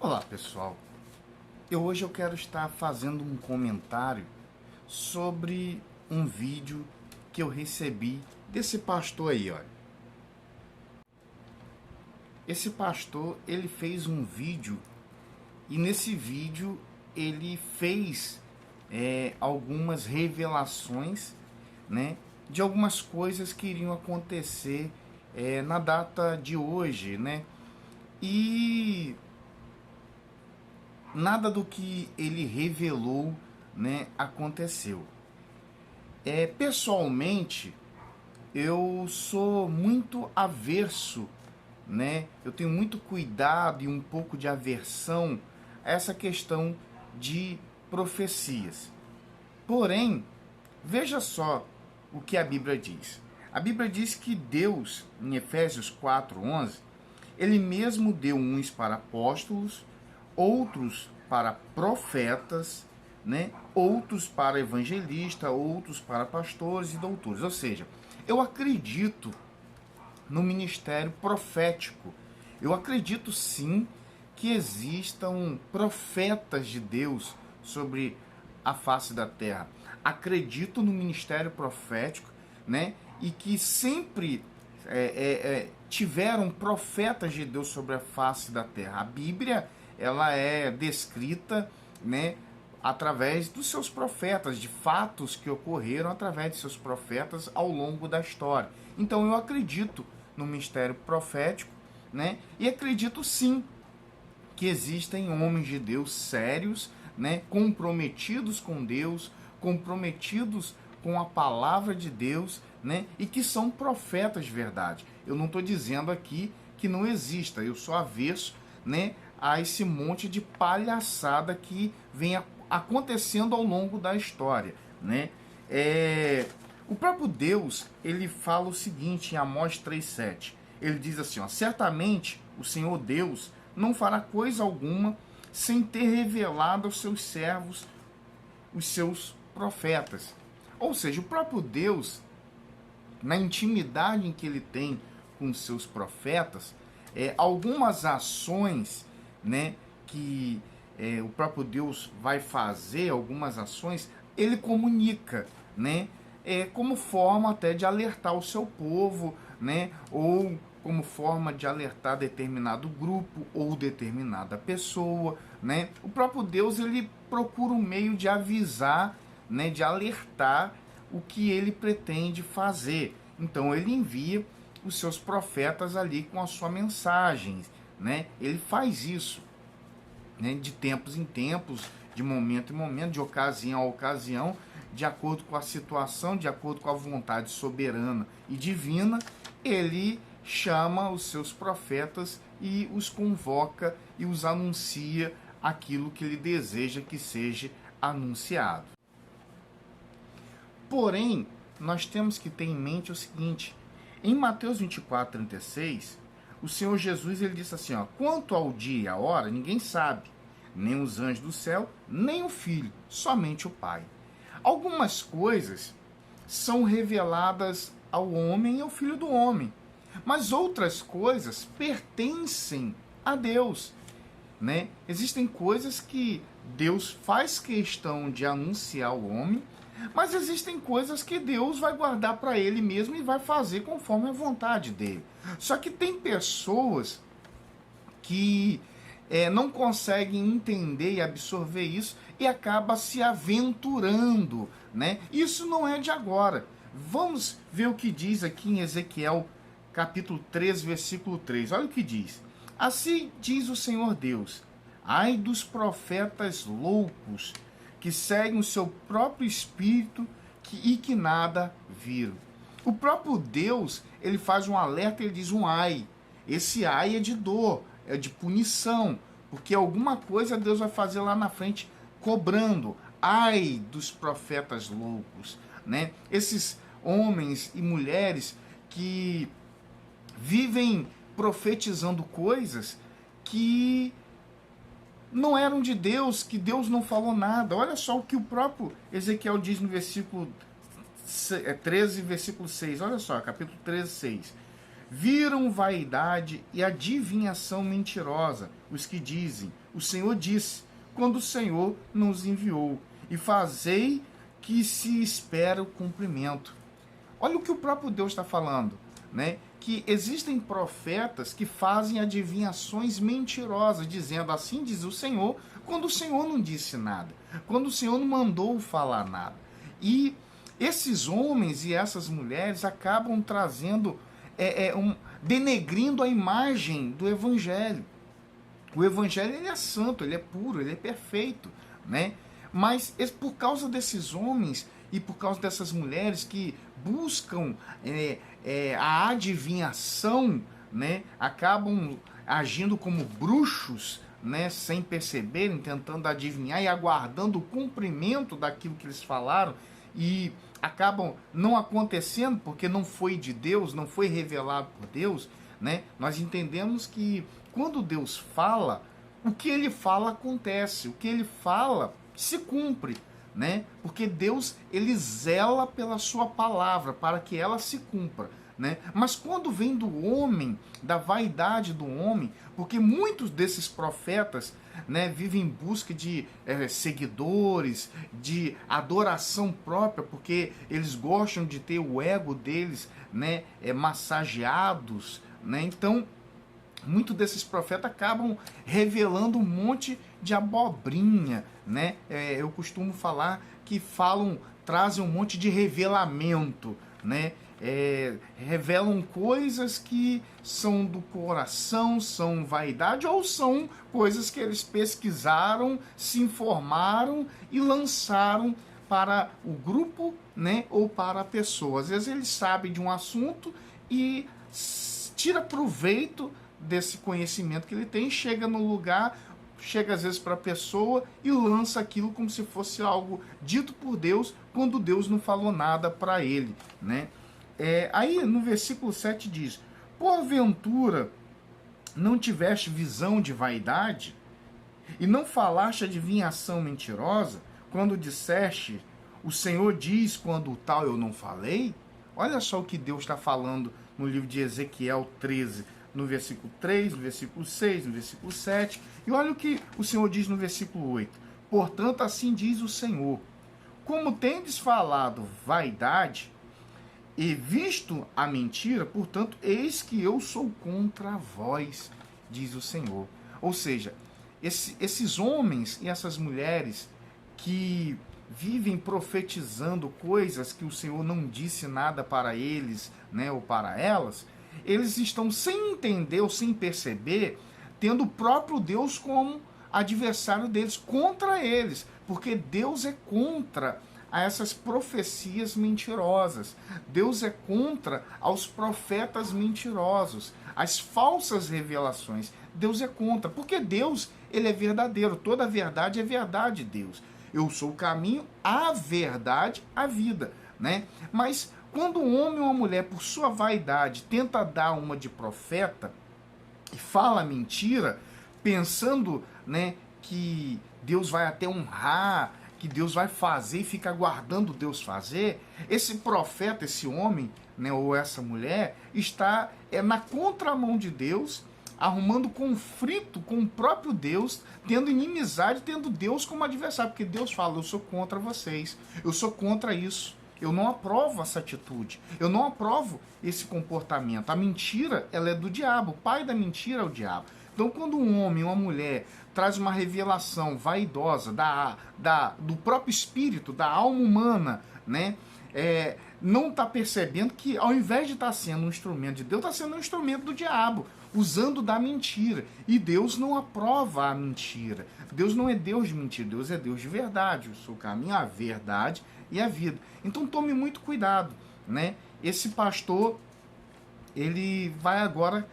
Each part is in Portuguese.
Olá pessoal, hoje eu quero estar fazendo um comentário sobre um vídeo que eu recebi desse pastor aí, olha. Esse pastor, ele fez um vídeo e nesse vídeo ele fez algumas revelações, né, de algumas coisas que iriam acontecer na data de hoje, né, e nada do que ele revelou, né, aconteceu. Pessoalmente, eu sou muito averso, né? Eu tenho muito cuidado e um pouco de aversão a essa questão de profecias. Porém, veja só o que a Bíblia diz. A Bíblia diz que Deus, em Efésios 4:11, ele mesmo deu uns para apóstolos, outros para profetas, né? Outros para evangelistas, outros para pastores e doutores. Ou seja, eu acredito no ministério profético. Eu acredito sim que existam profetas de Deus sobre a face da terra. Acredito no ministério profético, né? E que sempre tiveram profetas de Deus sobre a face da terra. A Bíblia, ela é descrita, né, através dos seus profetas, de fatos que ocorreram através de seus profetas ao longo da história. Então eu acredito no ministério profético, né? E acredito sim que existem homens de Deus sérios, né, comprometidos com Deus, comprometidos com a palavra de Deus, né, e que são profetas de verdade. Eu não estou dizendo aqui que não exista, eu sou avesso, né, a esse monte de palhaçada que vem acontecendo ao longo da história, né? O próprio Deus, ele fala o seguinte em Amós 3:7. Ele diz assim, ó: certamente o Senhor Deus não fará coisa alguma sem ter revelado aos seus servos, os seus profetas. Ou seja, o próprio Deus, na intimidade em que ele tem com os seus profetas, algumas ações, né, que o próprio Deus vai fazer, algumas ações, ele comunica, né, como forma até de alertar o seu povo, né, ou como forma de alertar determinado grupo ou determinada pessoa, né. O próprio Deus, ele procura um meio de avisar, né, de alertar o que ele pretende fazer. Então ele envia os seus profetas ali com a sua mensagem, né? Ele faz isso, né, de tempos em tempos, de momento em momento, de ocasião a ocasião, de acordo com a situação, de acordo com a vontade soberana e divina. Ele chama os seus profetas e os convoca e os anuncia aquilo que ele deseja que seja anunciado. Porém, nós temos que ter em mente o seguinte: em Mateus 24:36, o Senhor Jesus, ele disse assim, ó: quanto ao dia e a hora, ninguém sabe, nem os anjos do céu, nem o Filho, somente o Pai. Algumas coisas são reveladas ao homem e ao Filho do homem, mas outras coisas pertencem a Deus, né? Existem coisas que Deus faz questão de anunciar ao homem, mas existem coisas que Deus vai guardar para ele mesmo e vai fazer conforme a vontade dele. Só que tem pessoas que não conseguem entender e absorver isso e acaba se aventurando, né? Isso não é de agora. Vamos ver o que diz aqui em Ezequiel capítulo 3, versículo 3. Olha o que diz: assim diz o Senhor Deus: ai dos profetas loucos que seguem o seu próprio espírito e que nada viram. O próprio Deus, ele faz um alerta, ele diz um ai. Esse ai é de dor, é de punição, porque alguma coisa Deus vai fazer lá na frente cobrando. Ai dos profetas loucos, né? Esses homens e mulheres que vivem profetizando coisas que não eram de Deus, que Deus não falou nada. Olha só o que o próprio Ezequiel diz no versículo 13, versículo 6. Olha só, capítulo 13, 6. Viram vaidade e adivinhação mentirosa, os que dizem, o Senhor disse, quando o Senhor nos enviou, e fazei que se espera o cumprimento. Olha o que o próprio Deus está falando, né? Que existem profetas que fazem adivinhações mentirosas, dizendo assim diz o Senhor, quando o Senhor não disse nada, quando o Senhor não mandou falar nada. E esses homens e essas mulheres acabam trazendo, denegrindo a imagem do Evangelho. O Evangelho ele é santo, ele é puro, ele é perfeito, né? Mas por causa desses homens e por causa dessas mulheres que buscam a adivinhação, né? Acabam agindo como bruxos, né? Sem perceberem, tentando adivinhar e aguardando o cumprimento daquilo que eles falaram e acabam não acontecendo porque não foi de Deus, não foi revelado por Deus, né? Nós entendemos que quando Deus fala, o que ele fala acontece, o que ele fala se cumpre, né? Porque Deus ele zela pela sua palavra para que ela se cumpra, né? Mas quando vem do homem, da vaidade do homem, porque muitos desses profetas, né, vivem em busca de seguidores, de adoração própria, porque eles gostam de ter o ego deles, né, massageados, né? Então muitos desses profetas acabam revelando um monte de abobrinha, né? Eu costumo falar que trazem um monte de revelamento, né? Revelam coisas que são do coração, são vaidade, ou são coisas que eles pesquisaram, se informaram e lançaram para o grupo, né? Ou para a pessoa. Às vezes eles sabem de um assunto e tira proveito desse conhecimento que ele tem, chega no lugar, chega às vezes para a pessoa e lança aquilo como se fosse algo dito por Deus, quando Deus não falou nada para ele, né? Aí no versículo 7 diz, porventura não tiveste visão de vaidade e não falaste adivinhação mentirosa, quando disseste, o Senhor diz quando o tal eu não falei? Olha só o que Deus está falando no livro de Ezequiel 13, no versículo 3, no versículo 6, no versículo 7. E olha o que o Senhor diz no versículo 8. Portanto, assim diz o Senhor, como tendes falado vaidade e visto a mentira, portanto, eis que eu sou contra vós, diz o Senhor. Ou seja, esses homens e essas mulheres que vivem profetizando coisas que o Senhor não disse nada para eles, né, ou para elas, eles estão sem entender ou sem perceber, tendo o próprio Deus como adversário deles, contra eles, porque Deus é contra a essas profecias mentirosas. Deus é contra aos profetas mentirosos, as falsas revelações. Deus é contra, porque Deus, ele é verdadeiro, toda a verdade é verdade de Deus. Eu sou o caminho, a verdade, a vida, né? Mas quando um homem ou uma mulher, por sua vaidade, tenta dar uma de profeta e fala mentira, pensando, né, que Deus vai até honrar, que Deus vai fazer e fica aguardando Deus fazer, esse profeta, esse homem, né, ou essa mulher, está na contramão de Deus, arrumando conflito com o próprio Deus, tendo inimizade, tendo Deus como adversário, porque Deus fala, eu sou contra vocês, eu sou contra isso. Eu não aprovo essa atitude. Eu não aprovo esse comportamento. A mentira, ela é do diabo. O pai da mentira é o diabo. Então, quando um homem ou uma mulher traz uma revelação vaidosa do próprio espírito, da alma humana, né? Não está percebendo que, ao invés de estar sendo um instrumento de Deus, está sendo um instrumento do diabo, usando da mentira. E Deus não aprova a mentira. Deus não é Deus de mentira. Deus é Deus de verdade. O seu caminho, a verdade e a vida. Então tome muito cuidado, né? Esse pastor, ele vai agora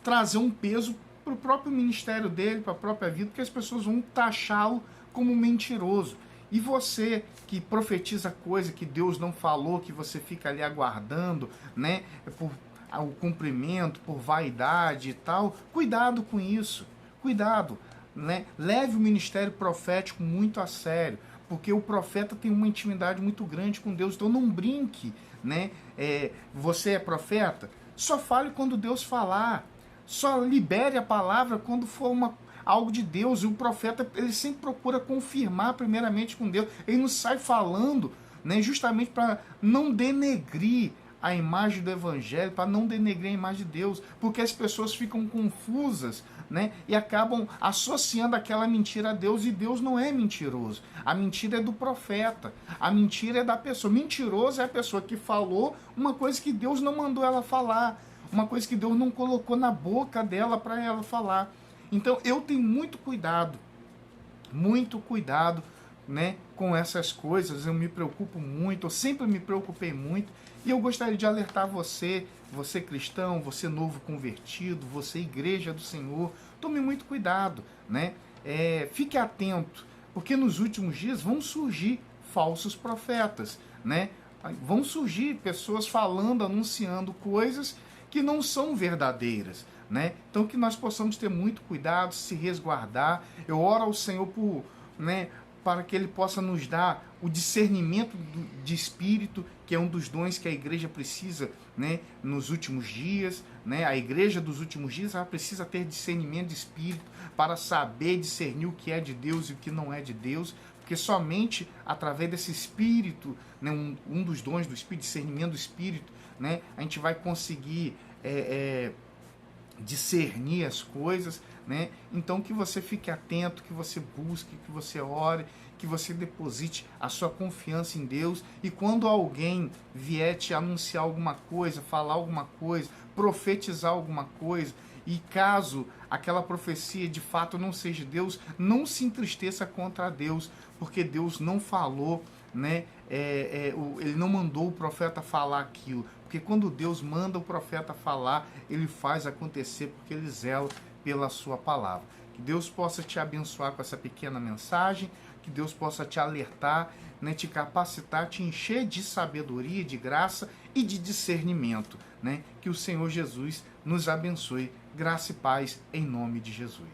trazer um peso para o próprio ministério dele, para a própria vida, porque as pessoas vão taxá-lo como mentiroso. E você que profetiza coisa que Deus não falou, que você fica ali aguardando, né? Por o cumprimento, por vaidade e tal, cuidado com isso. Cuidado, né? Leve o ministério profético muito a sério, porque o profeta tem uma intimidade muito grande com Deus, então não brinque, né? Você é profeta? Só fale quando Deus falar. Só libere a palavra quando for algo de Deus. E o profeta, ele sempre procura confirmar primeiramente com Deus. Ele não sai falando, né, justamente para não denegrir a imagem do evangelho, para não denegrir a imagem de Deus, porque as pessoas ficam confusas, né, e acabam associando aquela mentira a Deus, e Deus não é mentiroso. A mentira é do profeta, a mentira é da pessoa. Mentiroso é a pessoa que falou uma coisa que Deus não mandou ela falar, uma coisa que Deus não colocou na boca dela para ela falar. Então eu tenho muito cuidado, né, com essas coisas. Eu me preocupo muito, eu sempre me preocupei muito, e eu gostaria de alertar você, você cristão, você novo convertido, você igreja do Senhor, tome muito cuidado, né? Fique atento, porque nos últimos dias vão surgir falsos profetas, né? Vão surgir pessoas falando, anunciando coisas que não são verdadeiras, né? Então que nós possamos ter muito cuidado, se resguardar. Eu oro ao Senhor por, né, para que Ele possa nos dar o discernimento de espírito, que é um dos dons que a igreja precisa, né, nos últimos dias, né? A igreja dos últimos dias, ela precisa ter discernimento de espírito para saber discernir o que é de Deus e o que não é de Deus, porque somente através desse espírito, né, um dos dons do espírito, discernimento do espírito, né, a gente vai conseguir discernir as coisas, né? Então que você fique atento, que você busque, que você ore, que você deposite a sua confiança em Deus, e quando alguém vier te anunciar alguma coisa, falar alguma coisa, profetizar alguma coisa, e caso aquela profecia de fato não seja Deus, não se entristeça contra Deus, porque Deus não falou, né? Ele não mandou o profeta falar aquilo, porque quando Deus manda o profeta falar, ele faz acontecer, porque ele zela pela sua palavra. Que Deus possa te abençoar com essa pequena mensagem, que Deus possa te alertar, né, te capacitar, te encher de sabedoria, de graça e de discernimento, né? Que o Senhor Jesus nos abençoe. Graça e paz em nome de Jesus.